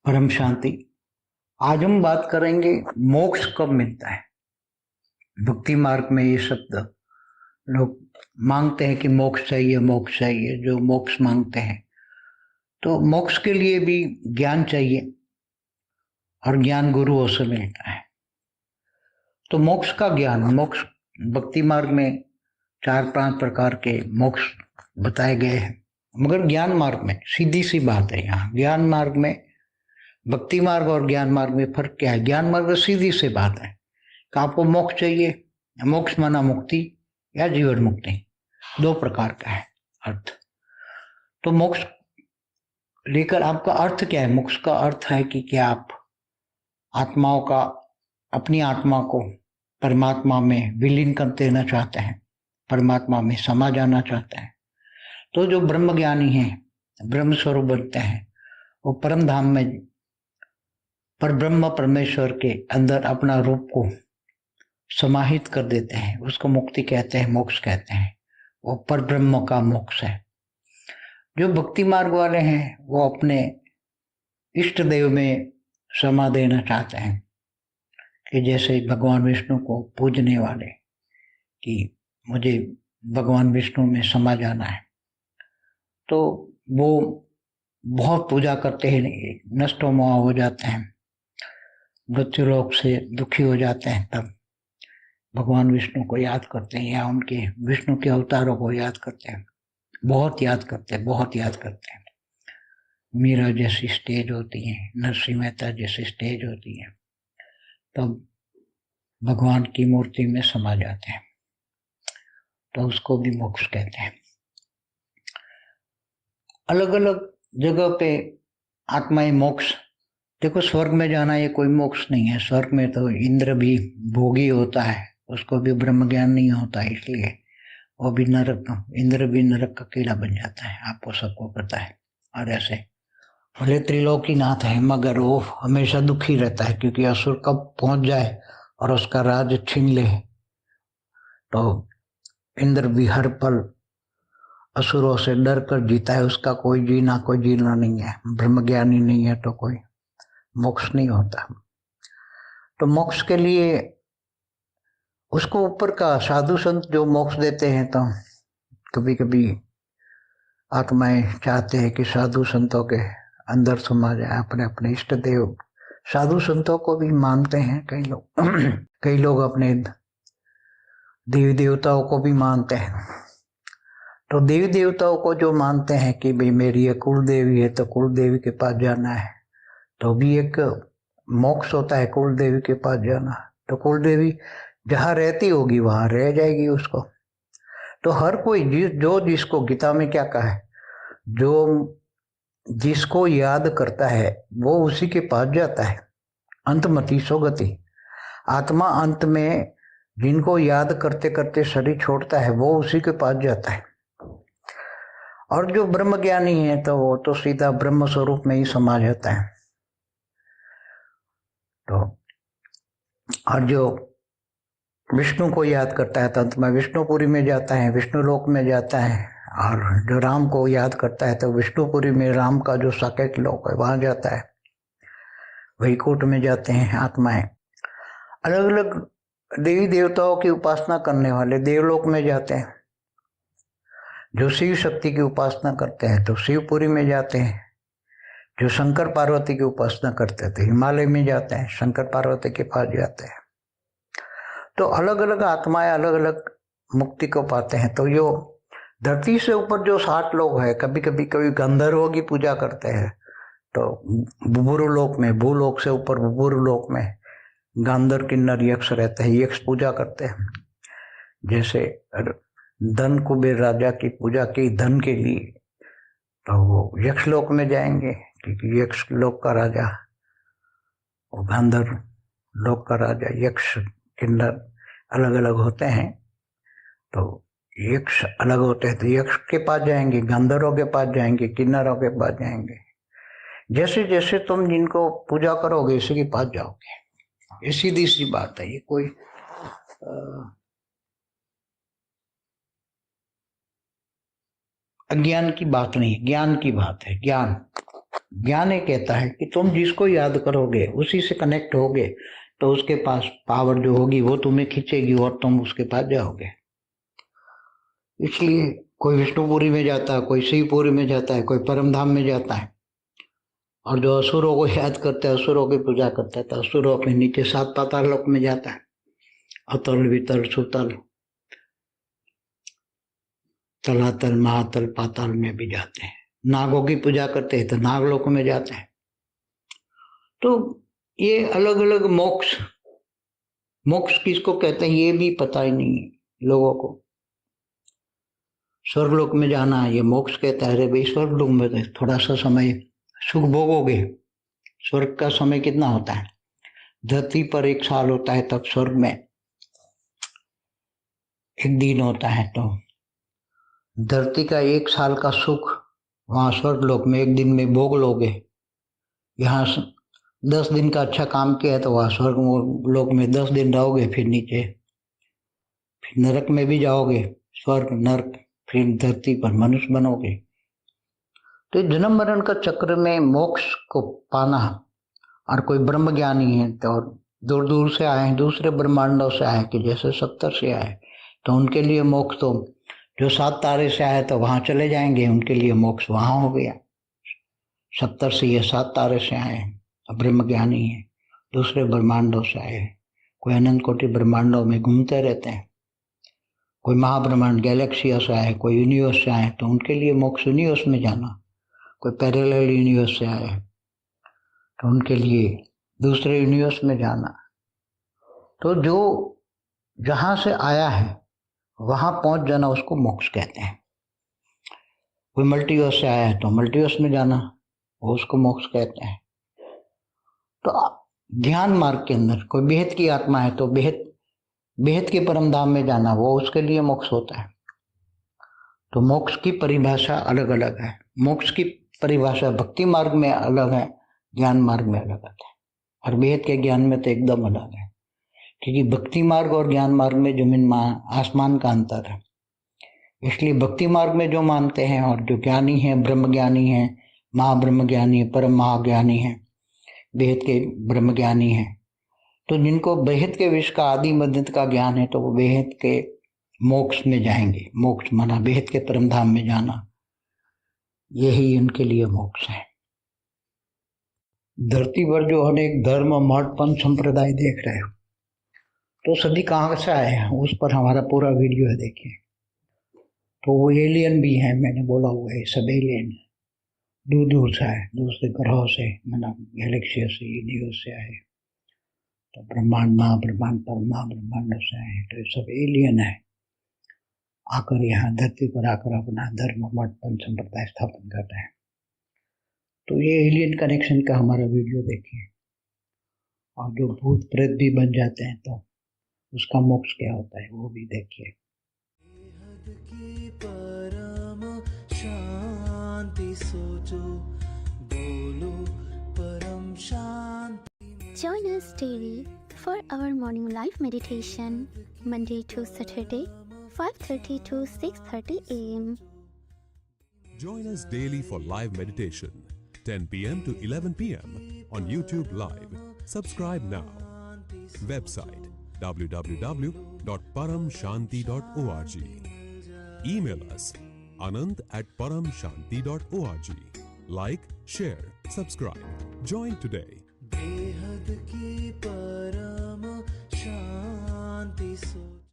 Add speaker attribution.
Speaker 1: परम शांति। आज हम बात करेंगे मोक्ष कब मिलता है। भक्ति मार्ग में ये शब्द लोग मांगते हैं कि मोक्ष चाहिए, जो मोक्ष मांगते हैं। तो मोक्ष के लिए भी ज्ञान चाहिए और ज्ञान गुरुओं से मिलता है। तो मोक्ष का ज्ञान, मोक्ष भक्ति मार्ग में 4-5 प्रकार के मोक्ष बताए गए हैं, मगर ज्ञान मार्ग में सीधी सी बात है। यहाँ ज्ञान मार्ग में, भक्ति मार्ग और ज्ञान मार्ग में फर्क क्या है। ज्ञान मार्ग में सीधी सी बात है कि आपको मोक्ष चाहिए। मोक्ष माना मुक्ति या जीवन मुक्ति, 2 प्रकार का है अर्थ। तो मोक्ष लेकर आपका अर्थ क्या है। मोक्ष का अर्थ है कि क्या आप आत्माओं का, अपनी आत्मा को परमात्मा में विलीन कर देना चाहते हैं, परमात्मा में समा जाना चाहते हैं। तो जो ब्रह्म ज्ञानी है, ब्रह्म स्वरूप बनते हैं, वो परम धाम में पर ब्रह्म परमेश्वर के अंदर अपना रूप को समाहित कर देते हैं। उसको मुक्ति कहते हैं, मोक्ष कहते हैं। वो पर ब्रह्म का मोक्ष है। जो भक्ति मार्ग वाले हैं वो अपने इष्ट देव में समा देना चाहते हैं, कि जैसे भगवान विष्णु को पूजने वाले कि मुझे भगवान विष्णु में समा जाना है, तो वो बहुत पूजा करते हैं, नष्टो मोह हो जाते हैं, मृत्यु लोक से दुखी हो जाते हैं। तब भगवान विष्णु को याद करते हैं या उनके विष्णु के अवतारों को याद करते हैं, बहुत याद करते हैं। मीरा जैसी स्टेज होती है, नरसिंह मेहता जैसी स्टेज होती है, तब भगवान की मूर्ति में समा जाते हैं। तो उसको भी मोक्ष कहते हैं। अलग अलग जगह पे आत्माएं मोक्ष, देखो स्वर्ग में जाना ये कोई मोक्ष नहीं है। स्वर्ग में तो इंद्र भी भोगी होता है, उसको भी ब्रह्म ज्ञान नहीं होता, इसलिए वो भी नरक, इंद्र भी नरक का कीड़ा बन जाता है, आपको सबको पता है। और ऐसे भले त्रिलोकीनाथ है, मगर वो हमेशा दुखी रहता है, क्योंकि असुर कब पहुंच जाए और उसका राज छीन ले, तो इंद्र भी हर पल असुरों से डर कर जीता है। उसका कोई जीना नहीं है, ब्रह्म ज्ञानी नहीं है तो कोई मोक्ष नहीं होता। तो मोक्ष के लिए उसको ऊपर का साधु संत जो मोक्ष देते हैं, तो कभी कभी आत्माएं चाहते हैं कि साधु संतों के अंदर समा जाए, अपने अपने इष्ट देव। साधु संतों को भी मानते हैं कई लोग कई लोग अपने देवी देवताओं को भी मानते हैं। तो देवी देवताओं को जो मानते हैं कि भाई मेरी ये कुल देवी है, तो कुल देवी के पास जाना है, तो भी एक मोक्ष होता है कुल देवी के पास जाना। तो कुल देवी जहाँ रहती होगी वहां रह जाएगी उसको। तो हर कोई जो जिसको, गीता में क्या कहा है, जो जिसको याद करता है वो उसी के पास जाता है। अंतमति सोगति, आत्मा अंत में जिनको याद करते करते शरीर छोड़ता है वो उसी के पास जाता है। और जो ब्रह्म ज्ञानी है तो वो तो सीधा ब्रह्म स्वरूप में ही समा जाता है। तो और जो विष्णु को याद करता है तो अंत में विष्णुपुरी में जाता है, विष्णु लोक में जाता है। और जो राम को याद करता है तो विष्णुपुरी में राम का जो साकेत लोक है वहां जाता है, वैकुंठ में जाते हैं आत्माएं। अलग अलग देवी देवताओं की उपासना करने वाले देवलोक में जाते हैं। जो शिव शक्ति की उपासना करते हैं तो शिवपुरी में जाते हैं। जो शंकर पार्वती की उपासना करते थे हिमालय में जाते हैं, शंकर पार्वती के पास जाते हैं। तो अलग अलग आत्माएं अलग अलग मुक्ति को पाते हैं। तो जो धरती से ऊपर जो 60 लोग हैं, कभी कभी गंधर्वों की पूजा करते हैं, तो बुबुरु लोक में, भूलोक से ऊपर बुबुरु लोक में गांधर किन्नर यक्ष रहते हैं, यक्ष पूजा करते हैं। जैसे धन कुबेर राजा की पूजा की धन के लिए, तो वो यक्ष लोक में जाएंगे, क्योंकि यक्ष लोक का राजा, वो गांधर लोक का राजा, यक्ष किन्नर अलग अलग होते हैं। तो यक्ष अलग होते हैं, तो यक्ष के पास जाएंगे, गंधर्वों के पास जाएंगे, किन्नरों के पास जाएंगे। जैसे जैसे तुम जिनको पूजा करोगे इसी के पास जाओगे। ये सीधी सी बात है, ये कोई अज्ञान की बात नहीं है, ज्ञान की बात है। ज्ञान ज्ञान ये कहता है कि तुम जिसको याद करोगे उसी से कनेक्ट होगे तो उसके पास पावर जो होगी वो तुम्हें खींचेगी और तुम उसके पास जाओगे। इसलिए कोई विष्णुपुरी में जाता है, कोई शिवपुरी में जाता है, कोई परमधाम में जाता है। और जो असुरों को याद करता है, असुरों की पूजा करता है, तो असुरों अपने नीचे 7 पाताल लोक में जाता है। अतल, वितल, सुतल, तलातल, महातल, पाताल में भी जाते हैं। नागों की पूजा करते हैं तो नागलोक में जाते हैं। तो ये अलग अलग मोक्ष, मोक्ष किसको कहते हैं ये भी पता ही नहीं है लोगों को। स्वर्गलोक में जाना ये मोक्ष कहता है। अरे भाई, स्वर्गलोक में तो थोड़ा सा समय सुख भोगोगे। स्वर्ग का समय कितना होता है? धरती पर 1 साल होता है, तब स्वर्ग में 1 दिन होता है। तो धरती का 1 साल का सुख वहां स्वर्गलोक में 1 दिन में भोग लोगे। यहाँ 10 दिन का अच्छा काम किया है तो वहां स्वर्ग लोक में 10 दिन रहोगे, फिर नीचे फिर नरक में भी जाओगे, स्वर्ग नरक, फिर धरती पर मनुष्य बनोगे। तो जन्म मरण का चक्र में मोक्ष को पाना, और कोई ब्रह्म ज्ञानी है तो दूर दूर से आए हैं, दूसरे ब्रह्मांडों से आए कि जैसे 70 से आए, तो उनके लिए मोक्ष तो जो 7 तारे से आए तो वहां चले जाएंगे, उनके लिए मोक्ष वहां हो गया। 70 से ये 7 तारे से आए हैं, ब्रह्म ज्ञानी है, दूसरे ब्रह्मांडों से आए हैं। कोई अनंत कोटि ब्रह्मांडों में घूमते रहते हैं, कोई महाब्रह्मांड गैलेक्सिया से आए, कोई यूनिवर्स से आए, तो उनके लिए मोक्ष यूनिवर्स में जाना। कोई पैरेलल यूनिवर्स से आए तो उनके लिए दूसरे यूनिवर्स में जाना। तो जो जहां से आया है वहां पहुंच जाना उसको मोक्ष कहते हैं। कोई मल्टीवर्स से आया है तो मल्टीवर्स में जाना, वो उसको मोक्ष कहते हैं। तो ध्यान मार्ग के अंदर कोई बेहद की आत्मा है तो बेहद बेहद के परम धाम में जाना, वो उसके लिए मोक्ष होता है। तो मोक्ष की परिभाषा अलग अलग है। मोक्ष की परिभाषा भक्ति मार्ग में अलग है, ज्ञान मार्ग में अलग है, और बेहद के ज्ञान में तो एकदम अलग है। क्योंकि भक्ति मार्ग और ज्ञान मार्ग में जमीन आसमान का अंतर है। इसलिए भक्ति मार्ग में जो मानते हैं और जो ज्ञानी है, ब्रह्म ज्ञानी है, महाब्रह्म ज्ञानी है, परम महाज्ञानी है, बेहद के ब्रह्म ज्ञानी है, तो जिनको बेहद के विश्व का आदि मध्य का ज्ञान है तो वो बेहद के मोक्ष में जाएंगे। मोक्ष माना बेहद के परम धाम में जाना, यही उनके लिए मोक्ष है। धरती पर जो अनेक धर्म, मठ, पंथ, संप्रदाय देख रहे हो, तो सभी कहाँ से आए हैं उस पर हमारा पूरा वीडियो है, देखिए। तो वो एलियन भी हैं, मैंने बोला हुआ है, सब एलियन दूर दूर से आए, दूसरे ग्रहों से, मतलब गैलेक्सी से, यूनिवर्स से आए, तो ब्रह्मांड, महाब्रह्मांड, पर महाब्रह्मांड से आए, तो ये सब एलियन है। आकर यहाँ धरती पर आकर अपना धर्म, मठ, पंथ, संप्रदाय स्थापन कर रहे हैं। तो ये एलियन कनेक्शन का हमारा वीडियो देखिए। और जो भूत प्रेत भी बन जाते हैं तो उसका मोक्ष क्या होता है वो भी देखिए। परम शांति सोचो, बोलो परम शांति।
Speaker 2: Join us daily for our morning live meditation, Monday to Saturday, 5:30 to 6:30 a.m.
Speaker 3: Join us daily for live meditation, 10 p.m. to 11 p.m. on YouTube Live. Subscribe now. Website www.paramshanti.org. Email us anand@paramshanti.org. Like, share, subscribe. Join today.